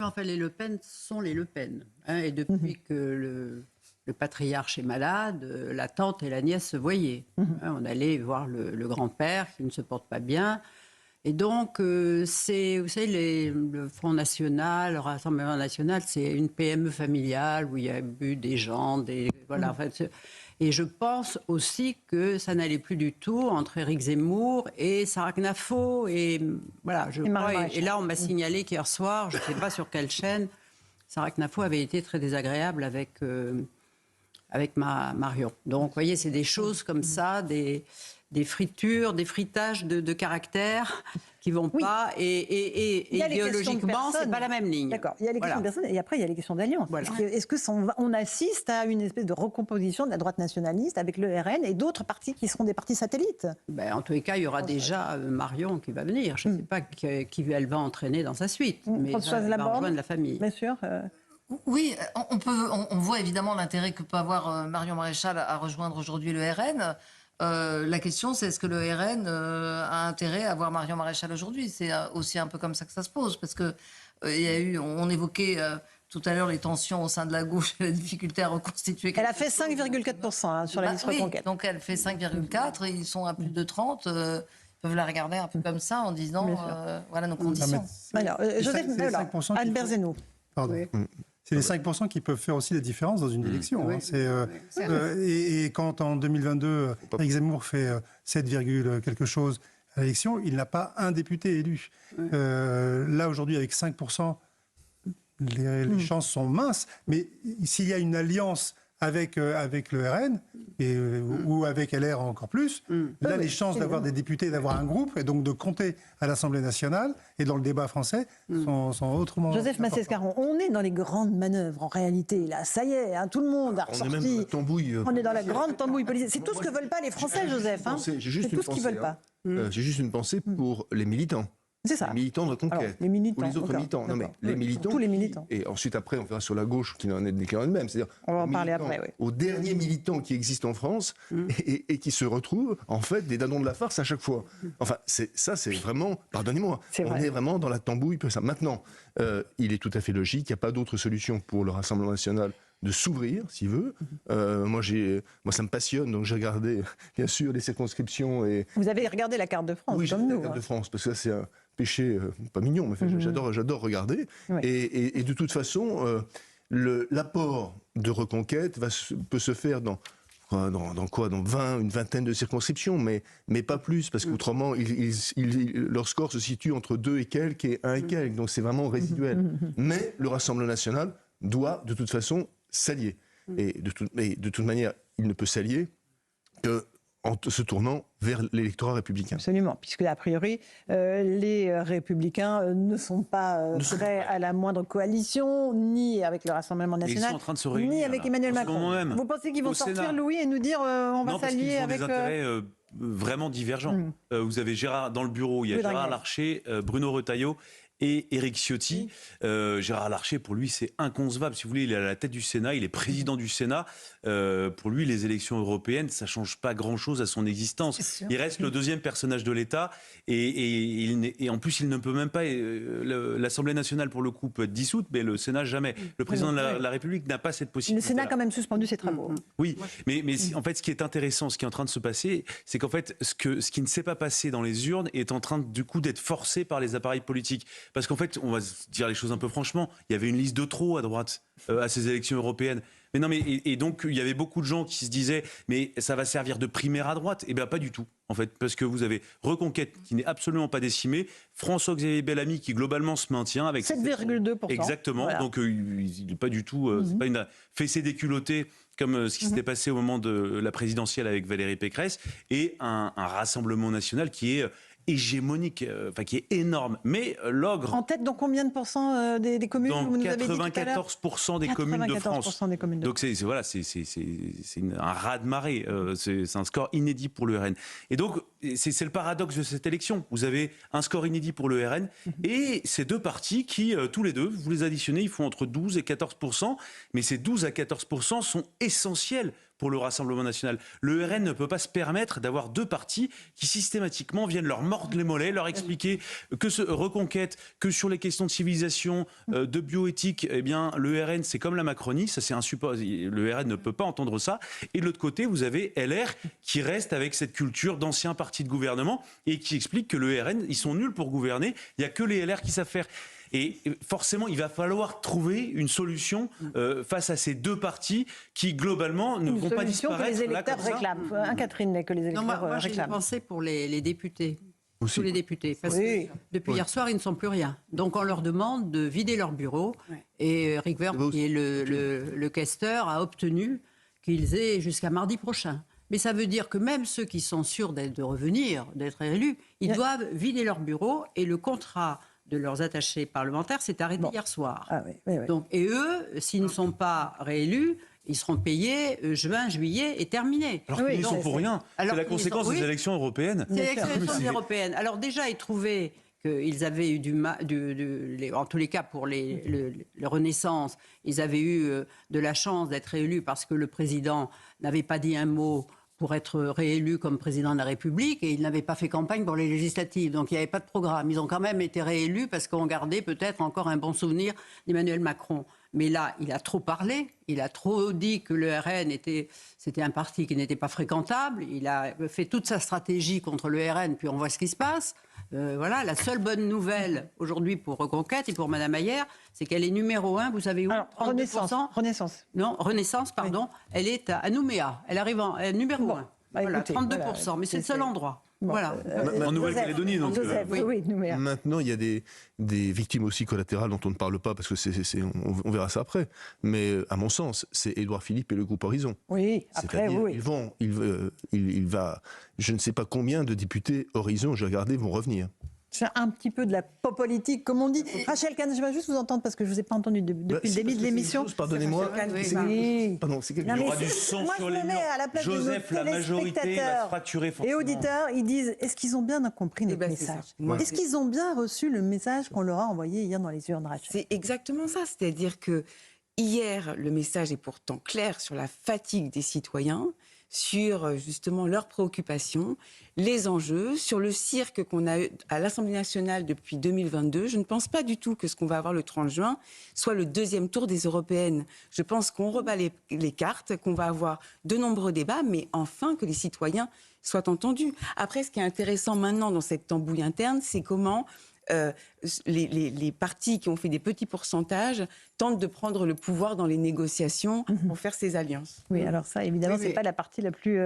Enfin, les Le Pen sont les Le Pen. Hein, et depuis que le patriarche est malade, la tante et la nièce se voyaient. Hein, on allait voir le grand-père qui ne se porte pas bien. Et donc, vous savez, le Front National, le Rassemblement National, c'est une PME familiale où il y a eu des gens, voilà. En fait, et je pense aussi que ça n'allait plus du tout entre Éric Zemmour et Sarah Knafo. Et voilà, je crois. Et là, on m'a signalé qu'hier soir, je ne sais pas sur quelle chaîne, Sarah Knafo avait été très désagréable avec Marion. Donc, vous voyez, c'est des choses comme ça, des fritures, des fritages de caractère qui vont pas. Et idéologiquement, c'est pas la même ligne. D'accord. Il y a les questions de personnes et après, il y a les questions d'alliance. Voilà. Est-ce qu'on assiste à une espèce de recomposition de la droite nationaliste avec le RN et d'autres partis qui seront des partis satellites? En tous les cas, il y aura déjà Marion qui va venir. Je ne sais pas qui elle va entraîner dans sa suite. Mais elle va rejoindre la famille. Bien sûr. Oui, on voit évidemment l'intérêt que peut avoir Marion Maréchal à rejoindre aujourd'hui le RN. La question, c'est est-ce que le RN a intérêt à avoir Marion Maréchal aujourd'hui? C'est aussi un peu comme ça que ça se pose, parce que on évoquait tout à l'heure les tensions au sein de la gauche, la difficulté à reconstituer. Elle a fait 5,4% sur la liste Reconquête. Donc elle fait 5,4, ils sont à plus de 30. Ils peuvent la regarder un peu comme ça en disant voilà nos conditions. Alors, Joseph, Anne Berzeno. Pardon. Oui. C'est les 5% qui peuvent faire aussi la différence dans une élection. Oui, hein. Et quand en 2022, Éric Zemmour fait 7, quelque chose à l'élection, il n'a pas un député élu. Là, aujourd'hui, avec 5%, les chances sont minces. Mais s'il y a une alliance avec le RN, ou avec LR encore plus, là, les chances d'avoir des députés, d'avoir un groupe, et donc de compter à l'Assemblée nationale et dans le débat français sont autrement... Joseph Massescaron, on est dans les grandes manœuvres en réalité. Là, ça y est, tout le monde a ressorti. On est même dans la tambouille. On est dans la grande tambouille politique. C'est tout ce que veulent pas les Français, Joseph. C'est tout ce qu'ils veulent pas. J'ai juste une pensée pour les militants. C'est ça. Les militants de Reconquête. Alors, les militants. Pour les autres militants. Non, mais les militants. Tous les militants. Et ensuite, après, on verra sur la gauche qui en est déclaré de même. C'est-à-dire, on va en parler après, oui. Aux derniers militants qui existent en France et qui se retrouvent, en fait, des dindons de la farce à chaque fois. Enfin, c'est vraiment, pardonnez-moi, on est vraiment dans la tambouille. Maintenant, il est tout à fait logique, il n'y a pas d'autre solution pour le Rassemblement national de s'ouvrir, s'il veut. Moi, ça me passionne, donc j'ai regardé, bien sûr, les circonscriptions. Vous avez regardé la carte de France, oui, comme nous. La carte de France, parce que ça, c'est un péché pas mignon, mais j'adore regarder. Oui. Et de toute façon, l'apport de Reconquête peut se faire dans une vingtaine de circonscriptions, mais pas plus, parce qu'autrement, leur score se situe entre 2 et quelques et 1 et quelques, donc c'est vraiment résiduel. Mais le Rassemblement national doit, de toute façon, s'allier. Et de toute manière, il ne peut s'allier qu'en se tournant vers l'électorat républicain. Absolument, puisque a priori, les républicains ne sont pas prêts à la moindre coalition, ni avec le Rassemblement national, ils sont en train de se réunir, ni avec Emmanuel Macron. Même, vous pensez qu'ils vont sortir, Louis, et nous dire on va s'allier avec... Non, parce qu'ils ont des intérêts vraiment divergents. Vous avez dans le bureau, il y a Gérard Larcher, Bruno Retailleau et Éric Ciotti. Gérard Larcher, pour lui, c'est inconcevable. Si vous voulez, il est à la tête du Sénat, il est président du Sénat. Pour lui, les élections européennes, ça ne change pas grand-chose à son existence. Il reste le deuxième personnage de l'État. Et en plus, il ne peut même pas... L'Assemblée nationale, pour le coup, peut être dissoute, mais le Sénat, jamais. Le président de la République n'a pas cette possibilité. Le Sénat a quand même suspendu ses travaux. Oui, mais en fait, ce qui est intéressant, ce qui est en train de se passer, c'est qu'en fait, ce qui ne s'est pas passé dans les urnes est en train, du coup, d'être forcé par les appareils politiques. Parce qu'en fait, on va se dire les choses un peu franchement, il y avait une liste de trop à droite à ces élections européennes. Mais non, et donc il y avait beaucoup de gens qui se disaient mais ça va servir de primaire à droite. Eh bien pas du tout, en fait, parce que vous avez Reconquête qui n'est absolument pas décimée, François-Xavier Bellamy qui globalement se maintient avec 7,2%. Exactement, voilà. Donc il n'est pas du tout, c'est pas une fessée déculottée comme ce qui s'était passé au moment de la présidentielle avec Valérie Pécresse, et un Rassemblement national qui est hégémonique, qui est énorme. Mais l'ogre... En tête dans combien de pourcents des communes? Dans vous nous 94% des communes de France. Des communes de Donc c'est un raz-de-marée. C'est un score inédit pour le RN. Et donc c'est le paradoxe de cette élection. Vous avez un score inédit pour le RN et ces deux partis qui, tous les deux, vous les additionnez, ils font entre 12 et 14%. Mais ces 12 à 14% sont essentiels pour le Rassemblement national. Le RN ne peut pas se permettre d'avoir deux partis qui systématiquement viennent leur mordre les mollets, leur expliquer que Reconquête, que sur les questions de civilisation, de bioéthique, eh bien, le RN, c'est comme la Macronie, ça c'est le RN ne peut pas entendre ça. Et de l'autre côté, vous avez LR qui reste avec cette culture d'anciens partis de gouvernement et qui explique que le RN, ils sont nuls pour gouverner, il n'y a que les LR qui savent faire. Et forcément, il va falloir trouver une solution face à ces deux partis qui, globalement, ne vont pas disparaître. Que les électeurs réclament. Catherine, que les électeurs moi j'ai réclament. pensé pour les députés. Aussi. Tous les députés. Parce que depuis hier soir, ils ne sont plus rien. Donc on leur demande de vider leur bureau. Et Rick Werth, qui est le questeur, a obtenu qu'ils aient jusqu'à mardi prochain. Mais ça veut dire que même ceux qui sont sûrs de revenir, d'être élus, ils doivent vider leur bureau et le contrat de leurs attachés parlementaires s'est arrêté hier soir. Ah, oui. Donc, et eux, s'ils ne sont pas réélus, ils seront payés juin, juillet et terminé. Alors qu'ils n'y sont pour rien. C'est la conséquence des élections européennes. C'est l'élection européenne. Alors déjà, ils trouvaient qu'ils avaient eu du mal, en tous les cas pour les Renaissance, ils avaient eu de la chance d'être réélus parce que le président n'avait pas dit un mot pour être réélu comme président de la République et il n'avait pas fait campagne pour les législatives. Donc il n'y avait pas de programme. Ils ont quand même été réélus parce qu'on gardait peut-être encore un bon souvenir d'Emmanuel Macron. Mais là, il a trop parlé, il a trop dit que le RN c'était un parti qui n'était pas fréquentable. Il a fait toute sa stratégie contre le RN, puis on voit ce qui se passe. Voilà, la seule bonne nouvelle aujourd'hui pour Reconquête et pour Mme Ayer, c'est qu'elle est numéro 1, vous savez où? Alors, 32%. Renaissance. Non, Renaissance, pardon. Oui. Elle est à Nouméa. Elle arrive en numéro 1. Voilà, écoutez, 32%, voilà, mais c'est le seul endroit. Bon, voilà. En Nouvelle-Calédonie, donc. Oui, Nouméa. Maintenant, il y a des victimes aussi collatérales dont on ne parle pas parce que on verra ça après. Mais à mon sens, c'est Édouard Philippe et le groupe Horizon. Oui, après, oui. Il va, je ne sais pas combien de députés Horizon, j'ai regardé, vont revenir. C'est un petit peu de la pop politique, comme on dit. Rachel Kahn, je vais juste vous entendre parce que je ne vous ai pas entendu depuis le début de l'émission. Pardonnez-moi. Pardon, c'est il y aura du sang sur les murs. Joseph, la majorité va se fracturer forcément. Et auditeurs, ils disent, est-ce qu'ils ont bien compris notre message? Est-ce qu'ils ont bien reçu le message qu'on leur a envoyé hier dans les urnes, Rachel? C'est exactement ça. C'est-à-dire que hier, le message est pourtant clair sur la fatigue des citoyens, sur justement leurs préoccupations, les enjeux, sur le cirque qu'on a eu à l'Assemblée nationale depuis 2022. Je ne pense pas du tout que ce qu'on va avoir le 30 juin soit le deuxième tour des européennes. Je pense qu'on rebat les cartes, qu'on va avoir de nombreux débats, mais enfin que les citoyens soient entendus. Après, ce qui est intéressant maintenant dans cette tambouille interne, c'est comment les partis qui ont fait des petits pourcentages tentent de prendre le pouvoir dans les négociations pour faire ces alliances. Oui, alors ça, évidemment, c'est pas la partie la plus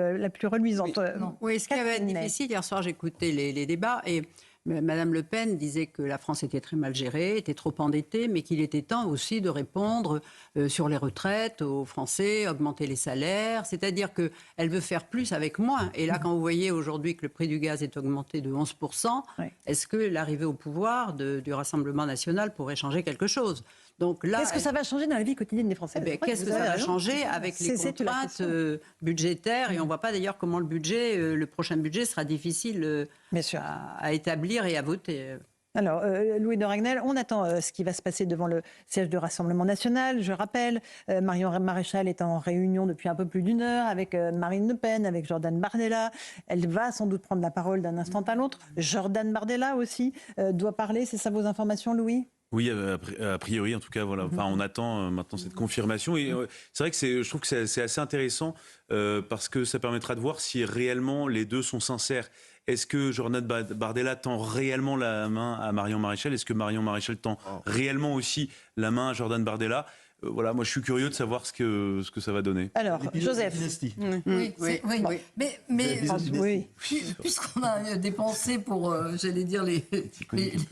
reluisante. Oui, ce qui avait été difficile, hier soir, j'écoutais les débats et Madame Le Pen disait que la France était très mal gérée, était trop endettée, mais qu'il était temps aussi de répondre sur les retraites aux Français, augmenter les salaires. C'est-à-dire qu'elle veut faire plus avec moins. Et là, quand vous voyez aujourd'hui que le prix du gaz est augmenté de 11%, est-ce que l'arrivée au pouvoir du Rassemblement national pourrait changer quelque chose? Donc là, qu'est-ce que ça va changer dans la vie quotidienne des Français? Qu'est-ce que ça va changer avec les contraintes budgétaires? Et on ne voit pas d'ailleurs comment le prochain budget sera difficile à établir et à voter. Alors, Louis de Ragnel, on attend ce qui va se passer devant le siège du Rassemblement national. Je rappelle, Marion Maréchal est en réunion depuis un peu plus d'1 heure avec Marine Le Pen, avec Jordan Bardella. Elle va sans doute prendre la parole d'un instant à l'autre. Jordan Bardella aussi doit parler. C'est ça vos informations, Louis ? Oui, a priori, en tout cas, voilà. Enfin, on attend maintenant cette confirmation. Et c'est vrai que je trouve que c'est assez intéressant parce que ça permettra de voir si réellement les deux sont sincères. Est-ce que Jordan Bardella tend réellement la main à Marion Maréchal? Est-ce que Marion Maréchal tend réellement aussi la main à Jordan Bardella? Voilà, moi je suis curieux de savoir ce que ça va donner. Alors, Joseph. Oui. Mais puisqu'on a des pensées pour, j'allais dire, les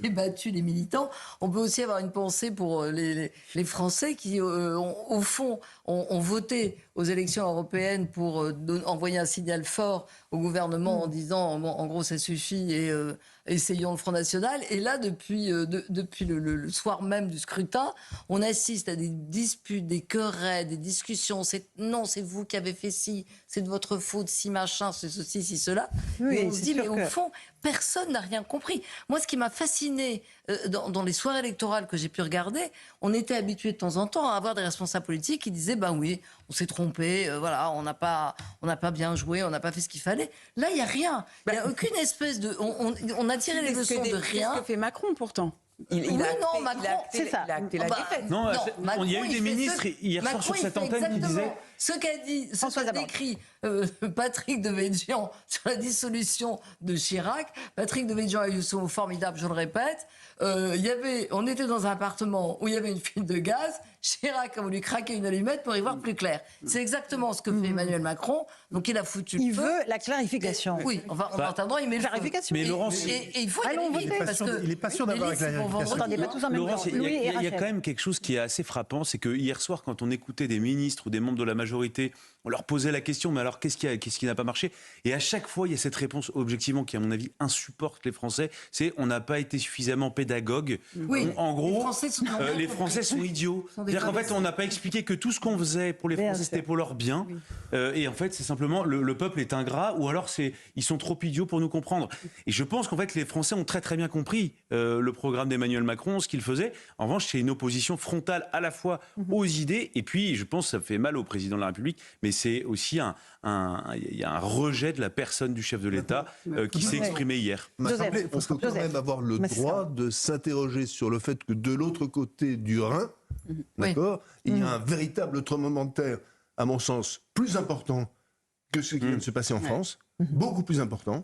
battus, les militants, on peut aussi avoir une pensée pour les Français qui, au fond, ont voté aux élections européennes pour envoyer un signal fort au gouvernement en disant, en gros, ça suffit et essayons le Front National. Et là, depuis le soir même du scrutin, on assiste à des disputes, des querelles, des discussions. Non, c'est vous qui avez fait ci, c'est de votre faute, si machin, c'est ceci, si cela. Oui, et on se c'est dit, sûr mais au que- fond, personne n'a rien compris. Moi, ce qui m'a fasciné dans les soirées électorales que j'ai pu regarder, on était habitué de temps en temps à avoir des responsables politiques qui disaient, ben oui, on s'est trompé, voilà, on n'a pas bien joué, on n'a pas fait ce qu'il fallait. Là, il n'y a rien. Il n'y a aucune espèce de... On a tiré les leçons de rien. C'est ce que fait Macron, pourtant. Oui, non, Macron, c'est ça. Il a acté la bah, défaite. Non, Macron, il y a eu des fait ministres hier soir Macron, sur il cette fait antenne qui exactement disaient ce qu'a dit, ce Françoise qu'a Laborde. décrit Patrick Devedjian sur la dissolution de Chirac. Patrick Devedjian a eu son mot formidable, je le répète. On était dans un appartement où il y avait une fuite de gaz. Chirac a voulu craquer une allumette pour y voir plus clair. C'est exactement ce que fait Emmanuel Macron. Donc il a foutu le Il feu. veut la clarification. Oui, enfin, en attendant, il met le feu. Clarification. Mais Laurence, Et il faut y Allons aller vite, voter. parce que Il n'est pas sûr d'avoir les listes, la c'est pour clarification. vendredi, Attendez, pas tous en même Laurence, temps. il y a- Louis et il y a Rachel. quand même quelque chose qui est assez frappant, c'est que hier soir, quand on écoutait des ministres ou des membres de la majorité, on leur posait la question, mais alors qu'est-ce qui n'a pas marché? Et à chaque fois, il y a cette réponse objectivement qui, à mon avis, insupporte les Français, c'est on n'a pas été suffisamment pédagogue. Oui. En gros, Les Français sont idiots. Sont des C'est-à-dire qu'en fait, imbéciles. on n'a pas expliqué que tout ce qu'on faisait pour les Bien Français, sûr. c'était pour leur bien. Et en fait, c'est simplement le peuple est ingrat, ou alors ils sont trop idiots pour nous comprendre. Et je pense qu'en fait, les Français ont très très bien compris le programme d'Emmanuel Macron, ce qu'il faisait. En revanche, c'est une opposition frontale à la fois aux idées, et puis je pense que ça fait mal au président de la République, mais c'est aussi il y a un rejet de la personne du chef de l'État qui s'est exprimé hier. M'assemblée, on peut quand Joseph. même avoir le Mais c'est droit ça. de s'interroger sur le fait que de l'autre côté du Rhin, d'accord, il y a un véritable tremblement de terre, à mon sens, plus important que ce qui vient de se passer en France, beaucoup plus important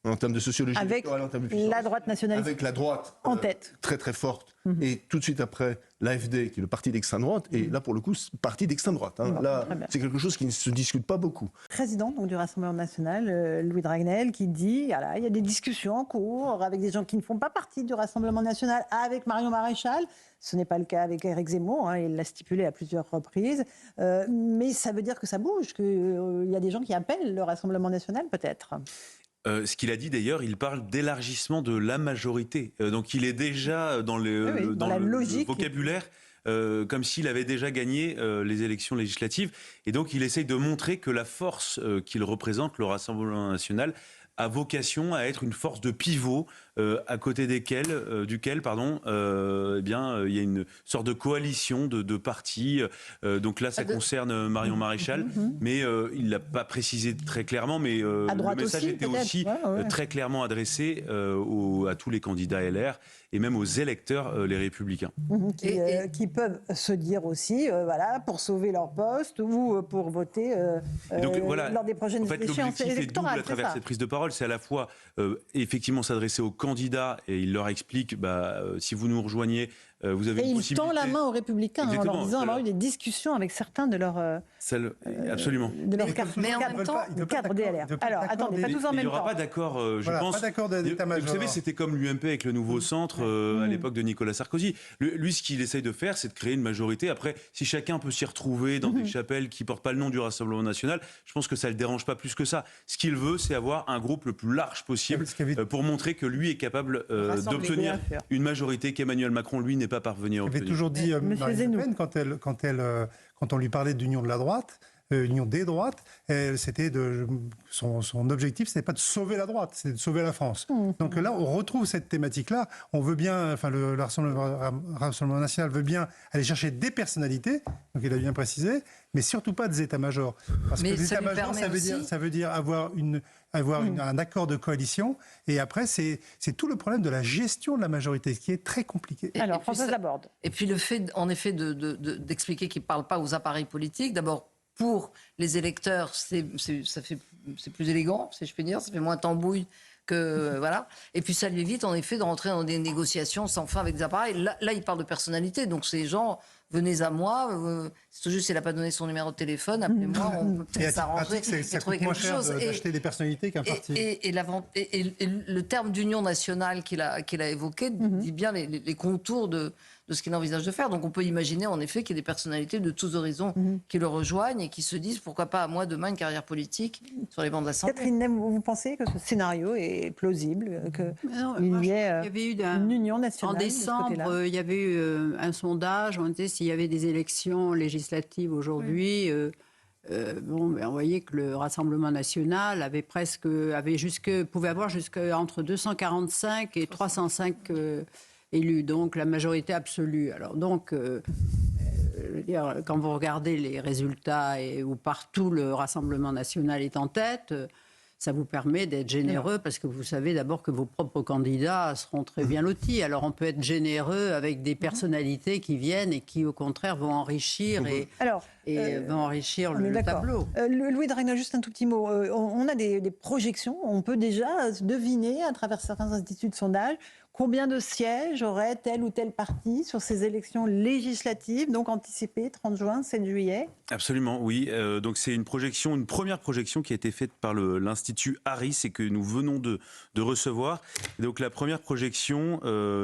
en termes de sociologie Avec électorale, en termes de puissance, la droite nationaliste avec la droite en tête. très très forte, et tout de suite après l'AfD qui est le parti d'extrême droite, et là pour le coup parti d'extrême droite. Bon, Là très bien. c'est quelque chose qui ne se discute pas beaucoup. Président donc, du Rassemblement national, Louis Dragnel, qui dit voilà, il y a des discussions en cours avec des gens qui ne font pas partie du Rassemblement national, avec Marion Maréchal. Ce n'est pas le cas avec Éric Zemmour, il l'a stipulé à plusieurs reprises. Mais ça veut dire que ça bouge, qu'il y a des gens qui appellent le Rassemblement national, peut-être. Ce qu'il a dit d'ailleurs, il parle d'élargissement de la majorité. Donc il est déjà dans dans la le logique. vocabulaire, comme s'il avait déjà gagné les élections législatives. Et donc il essaye de montrer que la force qu'il représente, le Rassemblement national, a vocation à être une force de pivot à côté duquel eh bien, il y a une sorte de coalition de partis. Donc là, ça concerne Marion Maréchal, mais il l'a pas précisé très clairement, mais À droite le message aussi, était peut-être. aussi Ouais. très clairement adressé à tous les candidats LR et même aux électeurs, les Républicains. Qui peuvent se dire aussi, voilà, pour sauver leur poste ou pour voter Et donc, voilà, lors des prochaines en fait, échéances l'objectif est double électorales. à travers cette prise de parole. C'est à la fois, effectivement, s'adresser aux candidats et il leur explique, si vous nous rejoignez, vous avez Et une il possibilité. tend la main aux Républicains en leur Exactement. disant avoir eu des discussions avec certains de leurs Absolument. Mais en même temps, cadres DLR. Alors, attendez, pas tous en Mais il même n'y aura temps. pas d'accord, je Voilà, pense. pas d'accord d'état-major. Vous savez, c'était comme l'UMP avec le nouveau centre à l'époque de Nicolas Sarkozy. Lui, ce qu'il essaye de faire, c'est de créer une majorité. Après, si chacun peut s'y retrouver dans des chapelles qui portent pas le nom du Rassemblement national, je pense que ça le dérange pas plus que ça. Ce qu'il veut, c'est avoir un groupe le plus large possible pour montrer que lui est capable d'obtenir bien sûr. une majorité qu'Emmanuel Macron, lui, n'est pas parvenu à avait obtenir. toujours dit Monsieur Marine Le Zeynou. Pen quand on lui parlait d'union de la droite, union des droites, c'était son objectif, c'était pas de sauver la droite, c'est de sauver la France. Donc là, on retrouve cette thématique-là. On veut bien, enfin le Rassemblement national veut bien aller chercher des personnalités, donc il a bien précisé, mais surtout pas des états-majors. Parce Mais que les ça lui états-majors, permet ça veut dire avoir un accord de coalition. Et après, c'est tout le problème de la gestion de la majorité, ce qui est très compliqué. Et Alors, puis Françoise ça- Laborde. Et puis le fait, en effet, d'expliquer qu'il ne parle pas aux appareils politiques, d'abord, pour les électeurs, c'est plus élégant, si je puis dire, ça fait moins tambouille que... voilà. Et puis ça lui évite, en effet, de rentrer dans des négociations sans fin avec des appareils. Là, il parle de personnalité, donc ces gens... Venez à moi, c'est tout juste s'il n'a pas donné son numéro de téléphone, appelez-moi, on peut Et peut-être à titre s'arranger pratique, et ça trouver coûte moins quelque cher chose. d'acheter des personnalités qu'un parti. Et le terme d'union nationale qu'il a évoqué dit bien les contours de ce qu'il envisage de faire. Donc on peut imaginer en effet qu'il y ait des personnalités de tous horizons qui le rejoignent et qui se disent pourquoi pas à moi demain une carrière politique sur les bancs de l'Assemblée. Catherine Nem, vous pensez que ce scénario est plausible, Non, qu'il moi, y ait il y avait eu une union en nationale de ce côté-là décembre, il y avait eu un sondage, on était s'il y avait des élections législatives aujourd'hui, on voyait que le Rassemblement national pouvait avoir entre 245 et 305 élus, donc la majorité absolue. Alors donc, je veux dire, quand vous regardez les résultats où partout le Rassemblement national est en tête, ça vous permet d'être généreux parce que vous savez d'abord que vos propres candidats seront très bien lotis. Alors on peut être généreux avec des personnalités qui viennent et qui au contraire vont enrichir vont enrichir le tableau. Louis de Ragnel, juste un tout petit mot. On a des projections, on peut déjà deviner à travers certains instituts de sondage combien de sièges aurait tel ou tel parti sur ces élections législatives, donc anticipées 30 juin, 7 juillet? Absolument, oui. Donc c'est une première projection qui a été faite par l'Institut Harris et que nous venons de recevoir. Et donc la première projection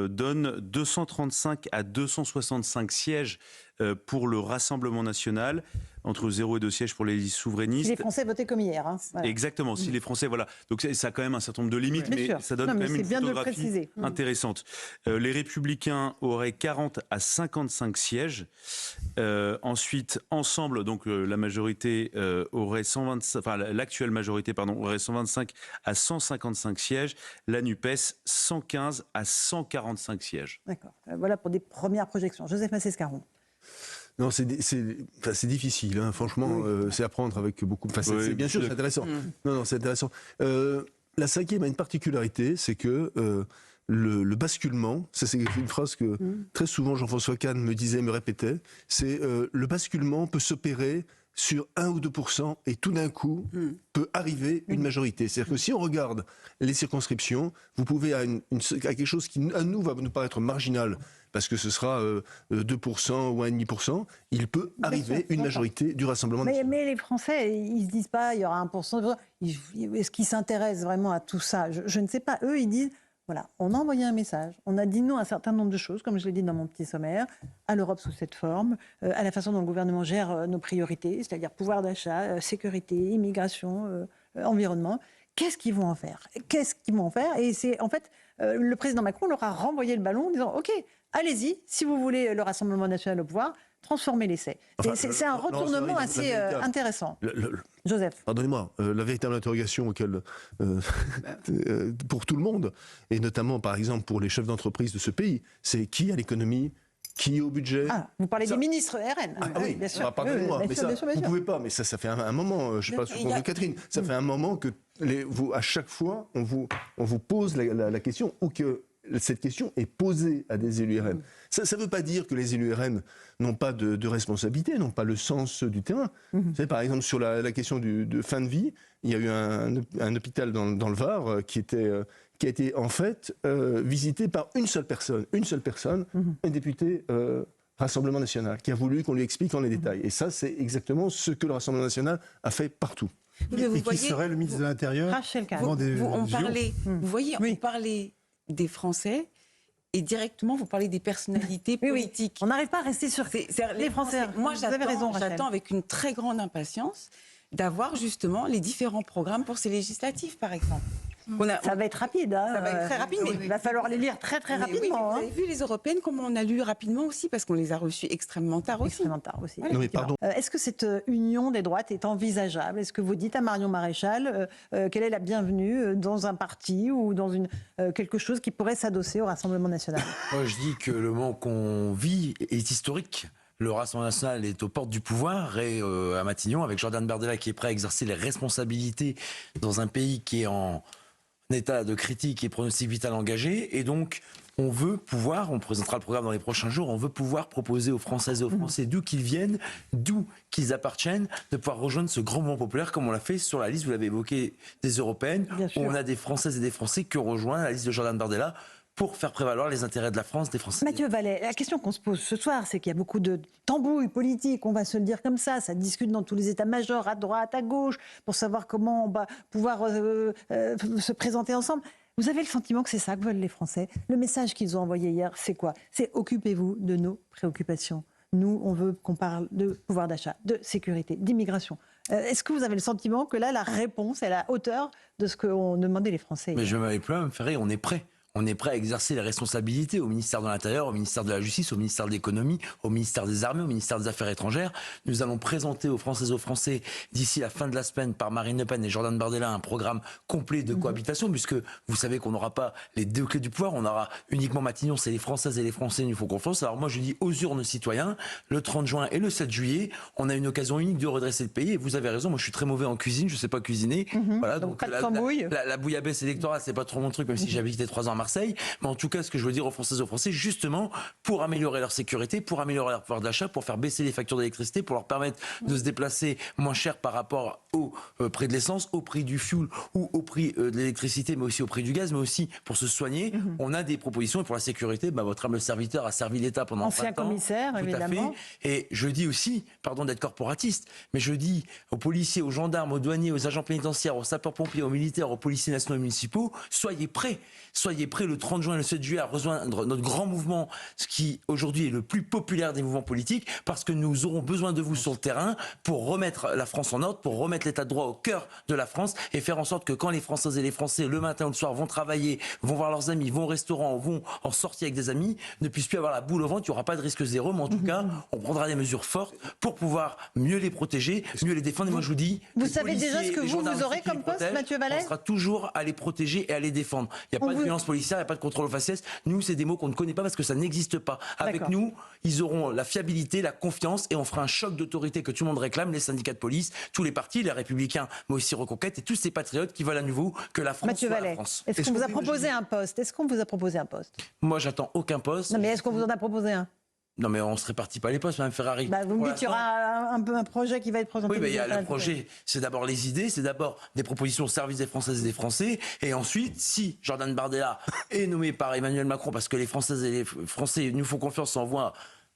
donne 235 à 265 sièges pour le Rassemblement national, entre 0 et 2 sièges pour les listes souverainistes. Si les Français votaient comme hier. Hein. Voilà. Exactement, si les Français, voilà. Donc ça a quand même un certain nombre de limites, Bien mais sûr. ça donne quand même une photographie de intéressante. Les Républicains auraient 40 à 55 sièges. Ensuite, ensemble, donc la majorité aurait 125, enfin l'actuelle majorité, pardon, aurait 125 à 155 sièges. La NUPES, 115 à 145 sièges. D'accord. Voilà pour des premières projections. Joseph Massescaron. Non, c'est difficile, hein. Franchement, c'est à prendre avec beaucoup. Enfin, bien sûr, c'est intéressant. Non, c'est intéressant. La cinquième a une particularité, c'est que le basculement, ça c'est une phrase que très souvent Jean-François Kahn me répétait, c'est le basculement peut s'opérer sur 1 ou 2% et tout d'un coup peut arriver une majorité. C'est-à-dire que si on regarde les circonscriptions, vous pouvez à quelque chose qui à nous va nous paraître marginal, parce que ce sera 2% ou 1,5%, il peut arriver une majorité du Rassemblement national. Mais les Français, ils ne se disent pas il y aura 1%. Est-ce qu'ils s'intéressent vraiment à tout ça? Je ne sais pas. Eux, ils disent voilà, on a envoyé un message, on a dit non à un certain nombre de choses, comme je l'ai dit dans mon petit sommaire, à l'Europe sous cette forme, à la façon dont le gouvernement gère nos priorités, c'est-à-dire pouvoir d'achat, sécurité, immigration, environnement. Qu'est-ce qu'ils vont en faire? Et c'est en fait, le président Macron leur a renvoyé le ballon en disant ok, allez-y, si vous voulez le Rassemblement national au pouvoir, transformez l'essai. C'est un retournement assez intéressant. Joseph. Pardonnez-moi, la véritable interrogation pour tout le monde, et notamment par exemple pour les chefs d'entreprise de ce pays, c'est qui a l'économie, qui est au budget. Vous parlez des ministres RN. Oui, bien sûr. Pardonnez-moi, mais ça, vous ne pouvez pas, mais ça fait un moment, je ne sais pas, sur Catherine, ça fait un moment que à chaque fois, on vous pose la question, ou que cette question est posée à des élus RN. Ça ne veut pas dire que les élus RN n'ont pas de responsabilité, n'ont pas le sens du terrain. Vous savez, par exemple, sur la question de fin de vie, il y a eu un hôpital dans le Var qui a été en fait visité par une seule personne, un député Rassemblement national, qui a voulu qu'on lui explique en les détails. Et ça, c'est exactement ce que le Rassemblement national a fait partout. Et qui serait le ministre de l'Intérieur? Rachel Kahn. On parlait des Français et directement vous parlez des personnalités politiques. On n'arrive pas à rester sur les Français. Moi, j'attends avec une très grande impatience d'avoir justement les différents programmes pour ces législatives, par exemple. Ça va être rapide. Hein. Ça va être très rapide. Mais il va falloir les lire très rapidement. Vous avez vu les européennes, comment on a lu rapidement aussi, parce qu'on les a reçues extrêmement tard aussi. Voilà. Non, mais pardon. Est-ce que cette union des droites est envisageable? Est-ce que vous dites à Marion Maréchal qu'elle est la bienvenue dans un parti ou dans quelque chose qui pourrait s'adosser au Rassemblement national? Moi, je dis que le moment qu'on vit est historique. Le Rassemblement national est aux portes du pouvoir et à Matignon, avec Jordan Bardella qui est prêt à exercer les responsabilités dans un pays qui est en état de critique et pronostic vital engagé. Et donc, on présentera le programme dans les prochains jours, on veut pouvoir proposer aux Françaises et aux Français, d'où qu'ils viennent, d'où qu'ils appartiennent, de pouvoir rejoindre ce grand mouvement populaire, comme on l'a fait sur la liste, vous l'avez évoqué, des Européennes. On a des Françaises et des Français qui ont rejoint la liste de Jordan Bardella pour faire prévaloir les intérêts de la France, des Français. Mathieu Vallet, la question qu'on se pose ce soir, c'est qu'il y a beaucoup de tambouilles politiques, on va se le dire comme ça discute dans tous les états-majors, à droite, à gauche, pour savoir comment on va pouvoir se présenter ensemble. Vous avez le sentiment que c'est ça que veulent les Français? Le message qu'ils ont envoyé hier, c'est quoi? C'est occupez-vous de nos préoccupations. Nous, on veut qu'on parle de pouvoir d'achat, de sécurité, d'immigration. Est-ce que vous avez le sentiment que là, la réponse est à la hauteur de ce qu'ont demandé les Français? Mais je ne m'avais plus à me faire rire, on est prêt. on est prêt à exercer les responsabilités au ministère de l'Intérieur, au ministère de la Justice, au ministère de l'Économie, au ministère des Armées, au ministère des Affaires étrangères. Nous allons présenter aux Françaises et aux Français, d'ici la fin de la semaine, par Marine Le Pen et Jordan Bardella, un programme complet de cohabitation, puisque vous savez qu'on n'aura pas les deux clés du pouvoir, on aura uniquement Matignon, c'est les Françaises et les Français, il nous faut confiance. Alors moi je dis aux urnes citoyens, le 30 juin et le 7 juillet, on a une occasion unique de redresser le pays, et vous avez raison, moi je suis très mauvais en cuisine, je sais pas cuisiner, voilà, donc pas de tambouille. la bouillabaisse électorale, c'est pas trop mon truc, même si j'ai habité 3 ans à Marseille, mais en tout cas, ce que je veux dire aux Françaises et aux Français, justement, pour améliorer leur sécurité, pour améliorer leur pouvoir d'achat, pour faire baisser les factures d'électricité, pour leur permettre de se déplacer moins cher par rapport au prix de l'essence, au prix du fuel ou au prix de l'électricité, mais aussi au prix du gaz, mais aussi pour se soigner, on a des propositions, et pour la sécurité, votre humble serviteur a servi l'État pendant 20 ans. Ancien commissaire, évidemment. Et je dis aussi, pardon d'être corporatiste, mais je dis aux policiers, aux gendarmes, aux douaniers, aux agents pénitentiaires, aux sapeurs-pompiers, aux militaires, aux policiers nationaux et municipaux, soyez prêts le 30 juin et le 7 juillet à rejoindre notre grand mouvement, ce qui aujourd'hui est le plus populaire des mouvements politiques, parce que nous aurons besoin de vous sur le terrain pour remettre la France en ordre, pour remettre l'état de droit au cœur de la France et faire en sorte que quand les Françaises et les Français, le matin ou le soir, vont travailler, vont voir leurs amis, vont au restaurant, vont en sortir avec des amis, ne puissent plus avoir la boule au ventre, il n'y aura pas de risque zéro, mais en tout cas, on prendra des mesures fortes pour pouvoir mieux les protéger, mieux les défendre. Et moi, je vous dis, vous savez déjà ce que vous aurez comme poste, Mathieu Vallet ? On sera toujours à les protéger et à les défendre. Il n'y a pas de violence policière, il n'y a pas de contrôle aux faciès. Nous, c'est des mots qu'on ne connaît pas parce que ça n'existe pas. Avec nous, ils auront la fiabilité, la confiance, et on fera un choc d'autorité que tout le monde réclame, les syndicats de police, tous les partis, les Républicains, mais aussi Reconquête, et tous ces patriotes qui veulent à nouveau que la France Mathieu soit Vallet, la France. est-ce qu'on vous a proposé un poste ? Est-ce qu'on vous a proposé un poste ? Moi, j'attends aucun poste. Non, mais est-ce qu'on vous en a proposé un ? Non, mais on ne se répartit pas les postes, Mme Ferrari. Vous me dites qu'il y aura un projet qui va être présenté. Oui, mais il y a le projet, c'est d'abord les idées, c'est d'abord des propositions au service des Françaises et des Français, et ensuite, si Jordan Bardella est nommé par Emmanuel Macron, parce que les Françaises et les Français nous font confiance, envoient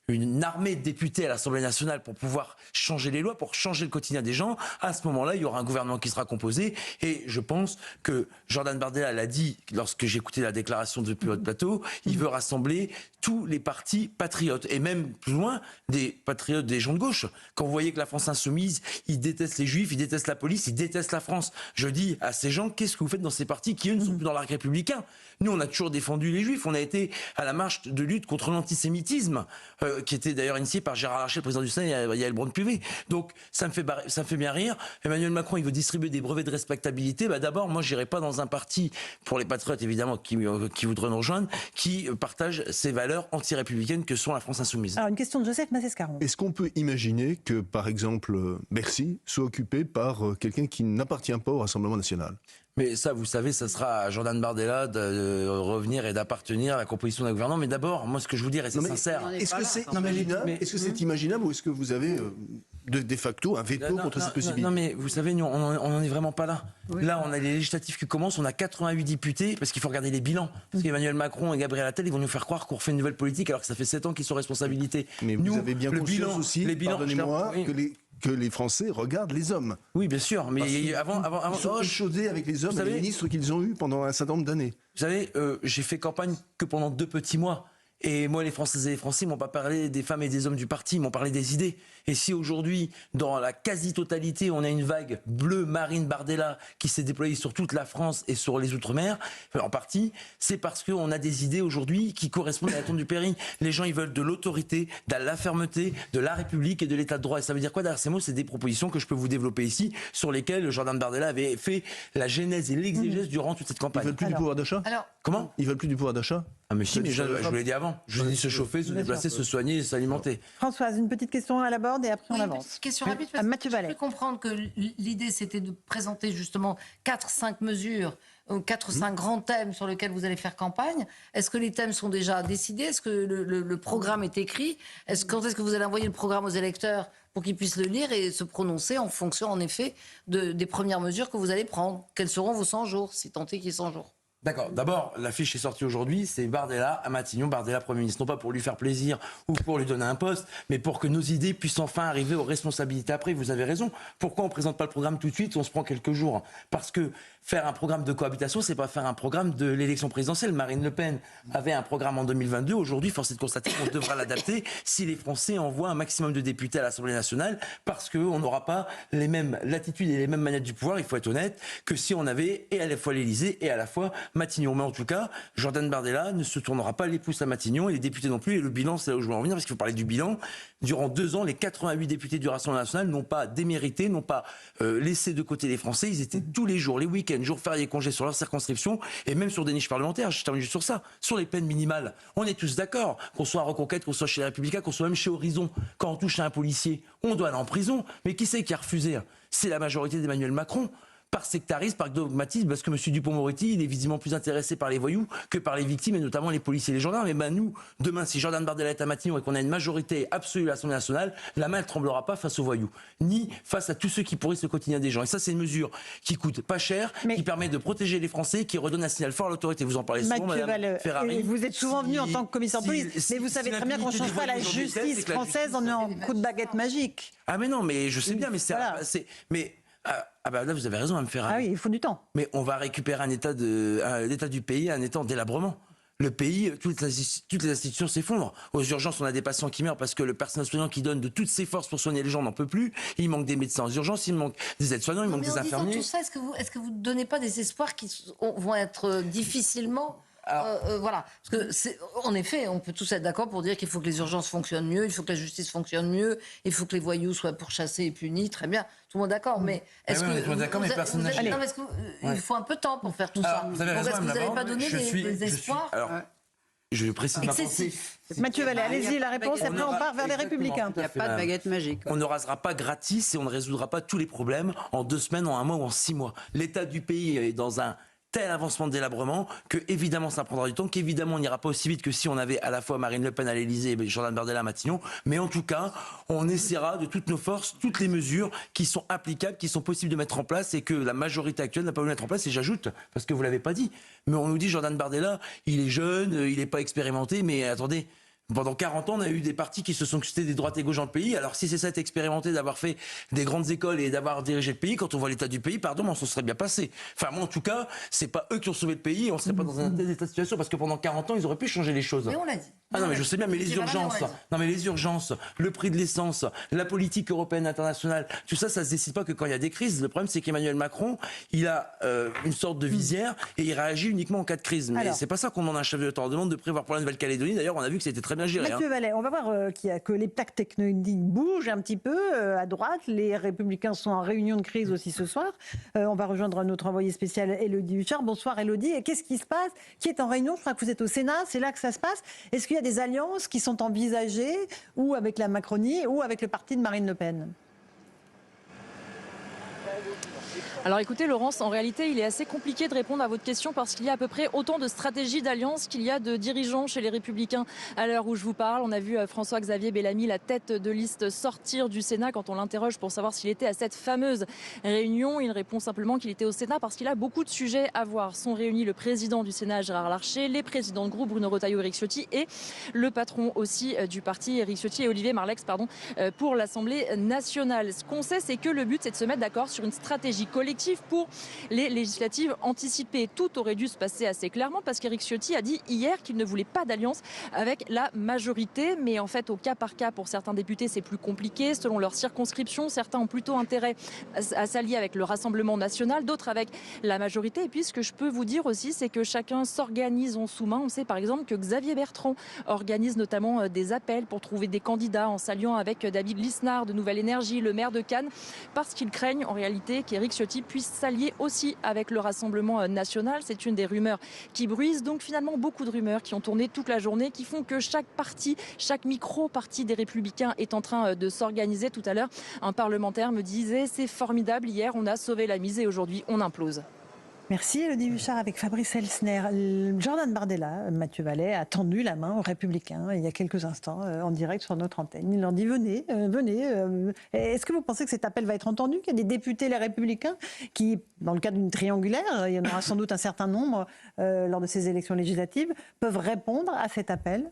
une armée de députés à l'Assemblée nationale pour pouvoir changer les lois, pour changer le quotidien des gens, à ce moment-là, il y aura un gouvernement qui sera composé. Et je pense que Jordan Bardella l'a dit lorsque j'ai écouté la déclaration depuis votre plateau, il veut rassembler tous les partis patriotes, et même plus loin, des patriotes, des gens de gauche. Quand vous voyez que la France insoumise, ils détestent les Juifs, ils détestent la police, ils détestent la France. Je dis à ces gens, qu'est-ce que vous faites dans ces partis qui, eux, ne sont plus dans l'arc républicain ? Nous, on a toujours défendu les Juifs, on a été à la marche de lutte contre l'antisémitisme, qui était d'ailleurs initiée par Gérard Larcher, le président du Sénat, et Yael Braun-Pivet. Donc ça me fait bien rire. Emmanuel Macron, il veut distribuer des brevets de respectabilité. D'abord, moi, j'irai pas dans un parti, pour les patriotes évidemment, qui voudraient nous rejoindre, qui partagent ces valeurs anti-républicaines que sont la France insoumise. Alors une question de Joseph Massescaron. Est-ce qu'on peut imaginer que, par exemple, Bercy soit occupé par quelqu'un qui n'appartient pas au Rassemblement national ? Mais ça, vous savez, ça sera à Jordan Bardella de revenir et d'appartenir à la composition d'un gouvernement. Mais d'abord, moi, ce que je vous dis, et c'est sincère. Est-ce que c'est imaginable, imaginable ou est-ce que vous avez de facto un veto contre cette possibilité ? Non, mais vous savez, nous, on n'en est vraiment pas là. Oui. Là, on a les législatives qui commencent, on a 88 députés, parce qu'il faut regarder les bilans. Parce qu'Emmanuel Macron et Gabriel Attal, ils vont nous faire croire qu'on refait une nouvelle politique, alors que ça fait 7 ans qu'ils sont responsabilités. Mais vous avez bien conscience aussi, pardonnez-moi, que les Français regardent les hommes. Oui, bien sûr, mais avant, ils sont échaudés avec les hommes et les ministres qu'ils ont eus pendant un certain nombre d'années. Vous savez, j'ai fait campagne que pendant 2 petits mois. Et moi, les Françaises et les Français m'ont pas parlé des femmes et des hommes du parti, ils m'ont parlé des idées. Et si aujourd'hui, dans la quasi-totalité, on a une vague bleue Marine Bardella qui s'est déployée sur toute la France et sur les Outre-mer, en partie, c'est parce qu'on a des idées aujourd'hui qui correspondent à l'attente du pays. Les gens, ils veulent de l'autorité, de la fermeté, de la République et de l'état de droit. Et ça veut dire quoi derrière ces mots ? C'est des propositions que je peux vous développer ici, sur lesquelles Jordan Bardella avait fait la genèse et l'exégèse durant toute cette campagne. Ils veulent plus du pouvoir d'achat ? Comment ? Ils veulent plus du pouvoir d'achat ? Ah mais si, mais je vous l'ai dit avant. Je vous ai dit se chauffer, se déplacer, se soigner, s'alimenter. Françoise, une petite question à la borde et après on avance. Une petite question rapide, parce Mathieu Vallet. Je peux comprendre que l'idée c'était de présenter justement 4-5 mesures, 4 ou 5 grands thèmes sur lesquels vous allez faire campagne. Est-ce que les thèmes sont déjà décidés ? Est-ce que le programme est écrit ? Quand est-ce que vous allez envoyer le programme aux électeurs pour qu'ils puissent le lire et se prononcer en fonction en effet des premières mesures que vous allez prendre ? Quels seront vos 100 jours, si tant est qu'il y ait 100 jours ? D'accord. D'abord, l'affiche est sortie aujourd'hui, c'est Bardella à Matignon, Bardella Premier ministre. Non pas pour lui faire plaisir ou pour lui donner un poste, mais pour que nos idées puissent enfin arriver aux responsabilités après. Vous avez raison. Pourquoi on ne présente pas le programme tout de suite ? On se prend quelques jours. Parce que Faire un programme de cohabitation, c'est pas faire un programme de l'élection présidentielle. Marine Le Pen avait un programme en 2022. Aujourd'hui, force est de constater qu'on devra l'adapter si les Français envoient un maximum de députés à l'Assemblée nationale, parce qu'on n'aura pas les mêmes latitudes et les mêmes manettes du pouvoir, il faut être honnête, que si on avait et à la fois l'Élysée et à la fois Matignon. Mais en tout cas, Jordan Bardella ne se tournera pas les pouces à Matignon et les députés non plus. Et le bilan, c'est là où je veux en venir, parce qu'il faut parler du bilan. Durant 2 ans, les 88 députés du Rassemblement national n'ont pas démérité, n'ont pas laissé de côté les Français. Ils étaient tous les jours, les week-ends, jours fériés, congés sur leur circonscription et même sur des niches parlementaires. Je termine juste sur ça. Sur les peines minimales, on est tous d'accord, qu'on soit à Reconquête, qu'on soit chez les Républicains, qu'on soit même chez Horizon. Quand on touche à un policier, on doit aller en prison. Mais qui c'est qui a refusé? C'est la majorité d'Emmanuel Macron. Par sectarisme, par dogmatisme, parce que M. Dupond-Moretti, il est visiblement plus intéressé par les voyous que par les victimes, et notamment les policiers et les gendarmes. Et ben nous, demain, si Jordan Bardella est à Matignon et qu'on a une majorité absolue à l'Assemblée nationale, la main ne tremblera pas face aux voyous, ni face à tous ceux qui pourrissent le quotidien des gens. Et ça, c'est une mesure qui coûte pas cher, qui permet de protéger les Français, qui redonne un signal fort à l'autorité. Vous en parlez souvent, Madame Ferrari. Vous êtes souvent venu en tant que commissaire de police, mais vous savez très bien qu'on ne change pas la justice française en un coup de baguette magique. Ah mais non, mais je sais bien, mais c'est... Ah bah là, vous avez raison à me faire. Ah oui, il faut du temps. Mais on va récupérer l'état du pays, un état en délabrement. Le pays, toutes les institutions s'effondrent. Aux urgences, on a des patients qui meurent parce que le personnel soignant qui donne de toutes ses forces pour soigner les gens n'en peut plus. Il manque des médecins aux urgences, il manque des aides-soignants, il manque des infirmiers. Tout ça, est-ce que vous ne donnez pas des espoirs qui vont être difficilement... voilà, parce que en effet, on peut tous être d'accord pour dire qu'il faut que les urgences fonctionnent mieux, il faut que la justice fonctionne mieux, il faut que les voyous soient pourchassés et punis, très bien, tout le monde d'accord. Mais est-ce il faut un peu de temps pour faire tout ça? Vous avez raison, est-ce que vous n'avez pas donné des espoirs? Alors, je précise ma pensée. Mathieu Vallet, allez-y, la réponse, après on part vers les Républicains. Il n'y a pas de baguette magique. On ne rasera pas gratis et on ne résoudra pas tous les problèmes en 2 semaines, en 1 mois ou en 6 mois. L'état du pays est dans un tel avancement de délabrement que évidemment ça prendra du temps, qu'évidemment on n'ira pas aussi vite que si on avait à la fois Marine Le Pen à l'Élysée et Jordan Bardella à Matignon, mais en tout cas on essaiera de toutes nos forces, toutes les mesures qui sont applicables, qui sont possibles de mettre en place et que la majorité actuelle n'a pas voulu mettre en place. Et j'ajoute, parce que vous l'avez pas dit, mais on nous dit Jordan Bardella, il est jeune, il n'est pas expérimenté, mais attendez, pendant 40 ans, on a eu des partis qui se sont suscités des droites et gauches dans le pays. Alors si c'est ça être expérimenté, d'avoir fait des grandes écoles et d'avoir dirigé le pays, quand on voit l'état du pays, pardon, on s'en serait bien passé. Enfin moi en tout cas, c'est pas eux qui ont sauvé le pays et on serait pas dans un tel état de situation parce que pendant 40 ans, ils auraient pu changer les choses. Mais on l'a dit. Ah non mais je sais bien, mais les urgences, le prix de l'essence, la politique européenne internationale, tout ça, ça se décide pas que quand il y a des crises. Le problème c'est qu'Emmanuel Macron, il a une sorte de visière et il réagit uniquement en cas de crise. Mais c'est pas ça qu'on demande à un chef de l'État. On demande de prévoir pour la Nouvelle-Calédonie. D'ailleurs, on a vu que c'était très bien géré. Mathieu Vallet, on va voir que les plaques tectoniques bougent un petit peu à droite. Les Républicains sont en réunion de crise aussi ce soir. On va rejoindre notre envoyé spécial Élodie Huchard. Bonsoir Élodie. Et qu'est-ce qui se passe? Qui est en réunion? Je crois que vous êtes au Sénat. C'est là que ça se passe. Est-ce qu'il y a des alliances qui sont envisagées, ou avec la Macronie, ou avec le parti de Marine Le Pen? Alors écoutez Laurence, en réalité il est assez compliqué de répondre à votre question parce qu'il y a à peu près autant de stratégies d'alliance qu'il y a de dirigeants chez les Républicains à l'heure où je vous parle. On a vu François-Xavier Bellamy, la tête de liste, sortir du Sénat quand on l'interroge pour savoir s'il était à cette fameuse réunion. Il répond simplement qu'il était au Sénat parce qu'il a beaucoup de sujets à voir. Sont réunis le président du Sénat Gérard Larcher, les présidents de groupe Bruno Retailleau, Éric Ciotti et le patron aussi du parti Éric Ciotti et Olivier Marleix pour l'Assemblée nationale. Ce qu'on sait, c'est que le but c'est de se mettre d'accord sur une stratégie collective pour les législatives anticipées. Tout aurait dû se passer assez clairement parce qu'Éric Ciotti a dit hier qu'il ne voulait pas d'alliance avec la majorité. Mais en fait, au cas par cas, pour certains députés, c'est plus compliqué. Selon leur circonscription, certains ont plutôt intérêt à s'allier avec le Rassemblement national, d'autres avec la majorité. Et puis, ce que je peux vous dire aussi, c'est que chacun s'organise en sous-main. On sait par exemple que Xavier Bertrand organise notamment des appels pour trouver des candidats en s'alliant avec David Lisnard de Nouvelle Énergie, le maire de Cannes, parce qu'ils craignent en réalité qu'Éric Ciotti puisse s'allier aussi avec le Rassemblement national. C'est une des rumeurs qui bruissent. Donc finalement, beaucoup de rumeurs qui ont tourné toute la journée, qui font que chaque parti, chaque micro-parti des Républicains est en train de s'organiser. Tout à l'heure, un parlementaire me disait « c'est formidable, hier on a sauvé la mise et aujourd'hui on implose ». Merci Élodie Huchard avec Fabrice Elsner. Jordan Bardella, Mathieu Vallet, a tendu la main aux Républicains il y a quelques instants en direct sur notre antenne. Il leur dit venez, venez. Est-ce que vous pensez que cet appel va être entendu? Qu'il y a des députés les Républicains qui, dans le cadre d'une triangulaire, il y en aura sans doute un certain nombre lors de ces élections législatives, peuvent répondre à cet appel?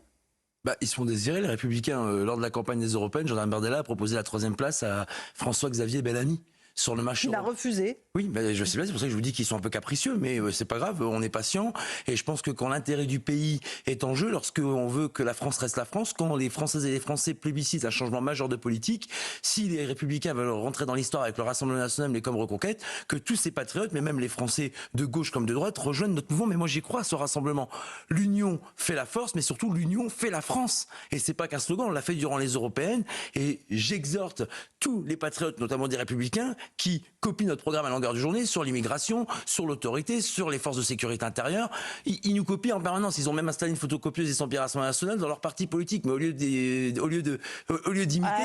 Ils se font désirer, les Républicains. Lors de la campagne des Européennes, Jordan Bardella a proposé la 3e place à François-Xavier Bellamy. sur le marché. Il a refusé. Oui, ben je sais pas, c'est pour ça que je vous dis qu'ils sont un peu capricieux, mais c'est pas grave, on est patient. Et je pense que quand l'intérêt du pays est en jeu, lorsqu'on veut que la France reste la France, quand les Françaises et les Français plébiscitent un changement majeur de politique, si les Républicains veulent rentrer dans l'histoire avec le Rassemblement national, mais comme Reconquête, que tous ces patriotes, mais même les Français de gauche comme de droite, rejoignent notre mouvement. Mais moi, j'y crois, ce rassemblement. L'union fait la force, mais surtout l'union fait la France. Et c'est pas qu'un slogan, on l'a fait durant les européennes. Et j'exhorte tous les patriotes, notamment des Républicains, qui copient notre programme à longueur de journée sur l'immigration, sur l'autorité, sur les forces de sécurité intérieure. Ils nous copient en permanence. Ils ont même installé une photocopieuse des Rassemblement national dans leur parti politique. Mais au lieu d'imiter,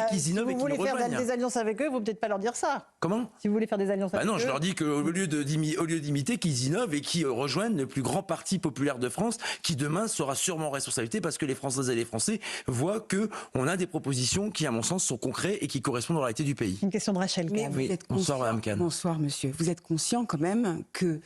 qu'ils innovent et qu'ils nous rejoignent. Si vous voulez faire des alliances avec eux, il ne faut peut-être pas leur dire ça. Comment ? Si vous voulez faire des alliances avec eux. Non, je leur dis qu'au lieu d'imiter, qu'ils innovent et qu'ils rejoignent le plus grand parti populaire de France, qui demain sera sûrement en responsabilité parce que les Françaises et les Français voient qu'on a des propositions qui, à mon sens, sont concrètes et qui correspondent à la réalité du pays. Une question de Rachel. Mais Kahn. vous êtes Bonsoir, Madame Kahn. Bonsoir, monsieur. Vous êtes conscient quand même que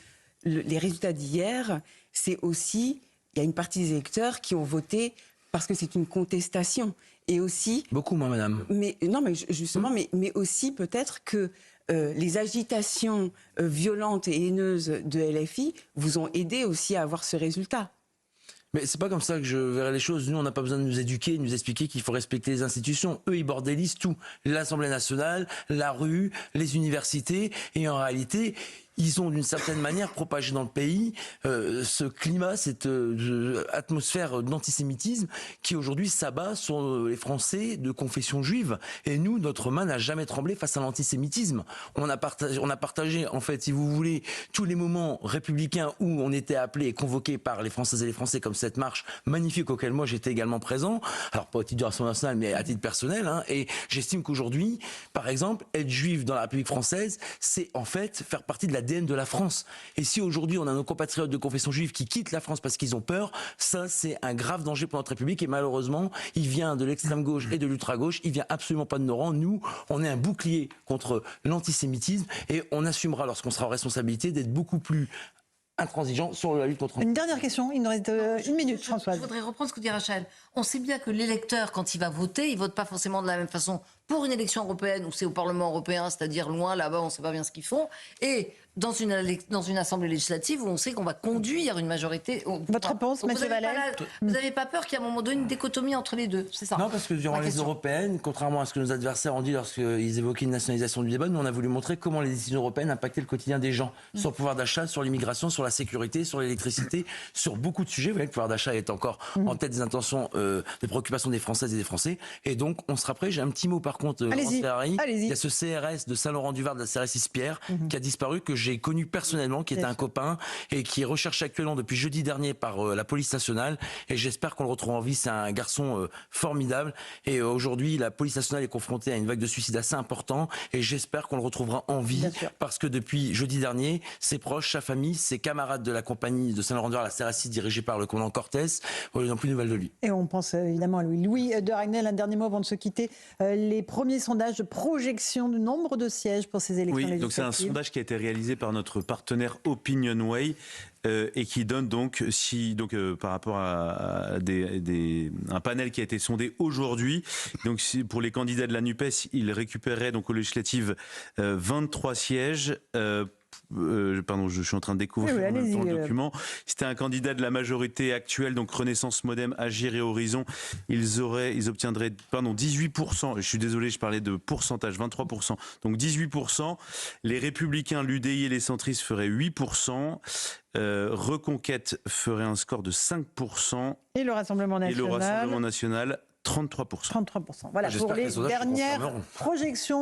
les résultats d'hier, c'est aussi, il y a une partie des électeurs qui ont voté parce que c'est une contestation. Et aussi... Beaucoup, moi, madame. Mais non, mais justement, mais aussi peut-être que les agitations violentes et haineuses de LFI vous ont aidé aussi à avoir ce résultat. Mais c'est pas comme ça que je verrai les choses. Nous, on n'a pas besoin de nous éduquer, de nous expliquer qu'il faut respecter les institutions. Eux, ils bordélisent tout. L'Assemblée nationale, la rue, les universités. Et en réalité, ils ont d'une certaine manière propagé dans le pays ce climat, cette atmosphère d'antisémitisme qui aujourd'hui s'abat sur les Français de confession juive. Et nous, notre main n'a jamais tremblé face à l'antisémitisme. On a partagé, en fait, si vous voulez, tous les moments républicains où on était appelé et convoqué par les Françaises et les Français comme cette marche magnifique auquel moi j'étais également présent. Alors pas au titre du Rassemblement national, mais à titre personnel. Et j'estime qu'aujourd'hui, par exemple, être juif dans la République française, c'est en fait faire partie de l'ADN de la France. Et si aujourd'hui on a nos compatriotes de confession juive qui quittent la France parce qu'ils ont peur, ça c'est un grave danger pour notre République et malheureusement il vient de l'extrême gauche et de l'ultra gauche, il vient absolument pas de nos rangs. Nous, on est un bouclier contre l'antisémitisme et on assumera lorsqu'on sera en responsabilité d'être beaucoup plus intransigeant sur la lutte contre... Une dernière question, il nous reste une minute, Françoise. Je voudrais reprendre ce que dit Rachel. On sait bien que l'électeur, quand il va voter, il vote pas forcément de la même façon pour une élection européenne où c'est au Parlement européen, c'est-à-dire loin, là-bas, on ne sait pas bien ce qu'ils font, et dans une assemblée législative où on sait qu'on va conduire une majorité... Votre réponse, M. Vallet ? Vous n'avez pas peur qu'il y ait à un moment donné une dichotomie entre les deux, c'est ça? Non, parce que durant les européennes, contrairement à ce que nos adversaires ont dit lorsqu'ils évoquaient une nationalisation du débat, nous on a voulu montrer comment les décisions européennes impactaient le quotidien des gens, sur le pouvoir d'achat, sur l'immigration, sur la sécurité, sur l'électricité, sur beaucoup de sujets. Vous voyez, le pouvoir d'achat est encore en tête des intentions, des préoccupations des Françaises et des Français. Et donc, on sera prêt. J'ai un petit mot par contre, allez-y. Il y a ce CRS de Saint-Laurent-du-Var, de la CRS Ispierre, qui a disparu, que j'ai connu personnellement, qui était un copain et qui est recherché actuellement depuis jeudi dernier par la police nationale. Et j'espère qu'on le retrouve en vie. C'est un garçon formidable. Et aujourd'hui, la police nationale est confrontée à une vague de suicides assez important. Et j'espère qu'on le retrouvera en vie. Parce que depuis jeudi dernier, ses proches, sa famille, ses camarades de la compagnie de Saint-Laurent-du-Var, la CRS dirigée par le commandant Cortés, n'ont plus de nouvelles de lui. Et on pense évidemment à lui. Louis de Ragnel, un dernier mot avant de se quitter. Les premiers sondages de projection du nombre de sièges pour ces élections législatives. Donc c'est un sondage qui a été réalisé par notre partenaire Opinionway et qui donne donc, par rapport à un panel qui a été sondé aujourd'hui, donc pour les candidats de la NUPES, ils récupéraient donc aux législatives 23 sièges. Pardon, je suis en train de découvrir le document. C'était un candidat de la majorité actuelle, donc Renaissance Modem, Agir et Horizon. Ils obtiendraient 18%. Je suis désolé, je parlais de pourcentage, 23%. Donc 18%. Les Républicains, l'UDI et les centristes feraient 8%. Reconquête ferait un score de 5%. Et le Rassemblement national 33%. 33%. Voilà pour les dernières projections.